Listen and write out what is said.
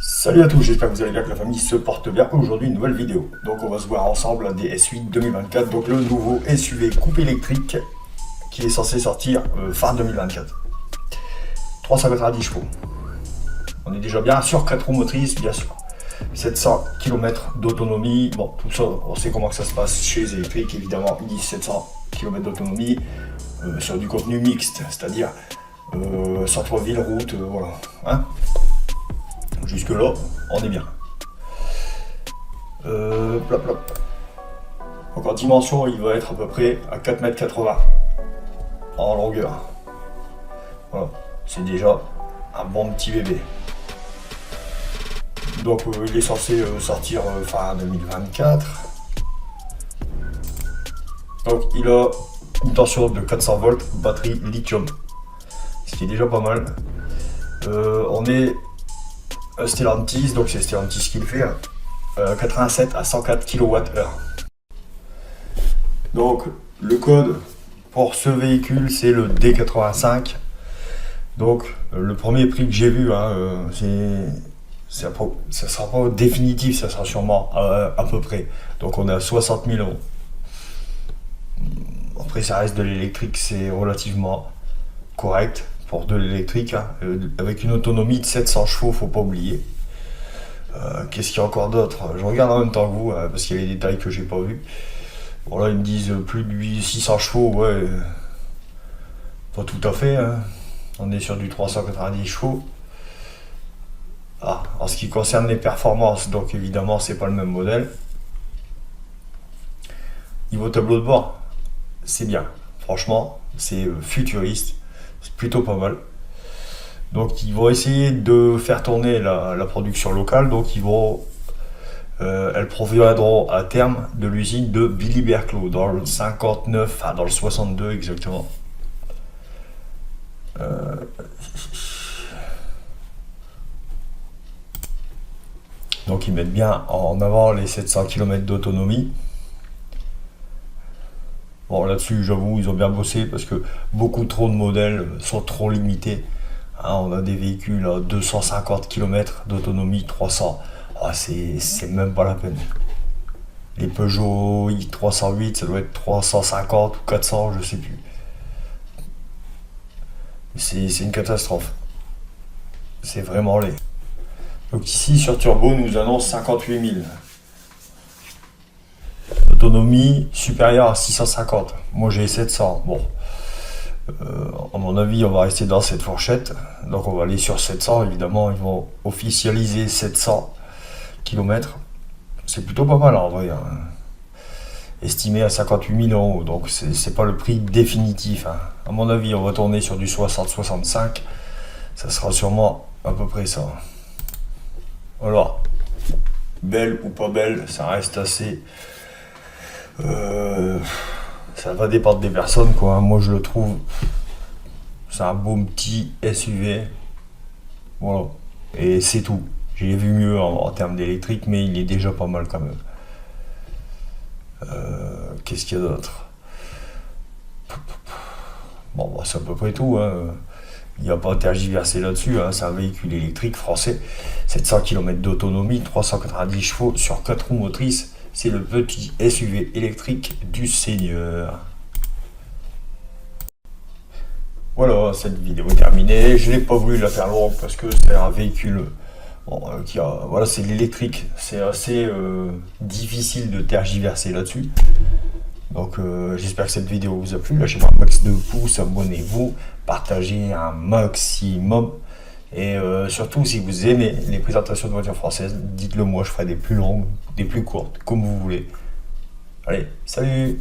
Salut à tous, j'espère que vous allez bien, que la famille se porte bien. Aujourd'hui, une nouvelle vidéo. Donc, on va se voir ensemble des S8 2024. Donc, le nouveau SUV coupe électrique qui est censé sortir fin 2024. 390 chevaux. On est déjà bien sur 4 roues motrices, bien sûr. 700 km d'autonomie. Bon, tout ça, on sait comment que ça se passe chez les électriques. Évidemment, ils disent 700 km d'autonomie sur du contenu mixte, c'est-à-dire centre-ville, route, voilà. Hein, jusque là, on est bien. Plop, plop. Donc en dimension, il va être à peu près à 4,80 m en longueur. Voilà, c'est déjà un bon petit bébé. Donc il est censé sortir fin 2024. Donc il a une tension de 400 volts, batterie lithium, ce qui est déjà pas mal. On est Stellantis, donc c'est Stellantis qui le fait, 87 à 104 kWh. Donc le code pour ce véhicule c'est le D85. Donc le premier prix que j'ai vu, hein, ça sera pas définitif, ça sera sûrement à peu près. Donc on est à 60 000 euros. Après ça reste de l'électrique, c'est relativement correct pour de l'électrique, hein, avec une autonomie de 700 chevaux, faut pas oublier. Qu'est-ce qu'il y a encore d'autre? Je regarde en même temps que vous, parce qu'il y a des détails que j'ai pas vus. Bon là ils me disent plus de 600 chevaux, ouais, pas tout à fait, hein. On est sur du 390 chevaux. Ah, en ce qui concerne les performances, donc évidemment c'est pas le même modèle. Niveau tableau de bord, c'est bien, franchement, c'est futuriste, c'est plutôt pas mal. Donc ils vont essayer de faire tourner la production locale, donc elles proviendront à terme de l'usine de Billy-Berclos, dans le 59, enfin dans le 62 exactement. Donc ils mettent bien en avant les 700 km d'autonomie. Bon là-dessus j'avoue ils ont bien bossé parce que beaucoup trop de modèles sont trop limités. Hein, on a des véhicules à 250 km d'autonomie, 300. Ah, c'est même pas la peine. Les Peugeot i308 ça doit être 350 ou 400, je sais plus. C'est une catastrophe. C'est vraiment laid. Donc ici sur Turbo nous annonce 58 000. Autonomie supérieure à 650. Moi j'ai 700. Bon, à mon avis on va rester dans cette fourchette. Donc on va aller sur 700. Évidemment ils vont officialiser 700 km. C'est plutôt pas mal en vrai, hein. Estimé à 58 000 euros. Donc c'est pas le prix définitif, hein. À mon avis on va tourner sur du 60-65. Ça sera sûrement à peu près ça. Alors, belle ou pas belle, ça reste assez... ça va dépendre des personnes, quoi. Moi, je le trouve... C'est un beau petit SUV. Voilà. Et c'est tout. J'ai vu mieux en termes d'électrique, mais il est déjà pas mal quand même. Qu'est-ce qu'il y a d'autre? Bon, bah, c'est à peu près tout, hein. Il n'y a pas à tergiverser là-dessus, hein. C'est un véhicule électrique français, 700 km d'autonomie, 390 chevaux sur 4 roues motrices. C'est le petit SUV électrique du Seigneur. Voilà, cette vidéo est terminée. Je n'ai pas voulu la faire longue parce que c'est un véhicule qui a... Voilà, c'est l'électrique. C'est assez difficile de tergiverser là-dessus. Donc j'espère que cette vidéo vous a plu. Lâchez-moi un max de pouces, abonnez-vous, partagez un maximum. Et surtout si vous aimez les présentations de voitures françaises, dites-le moi, je ferai des plus longues, des plus courtes, comme vous voulez. Allez, salut!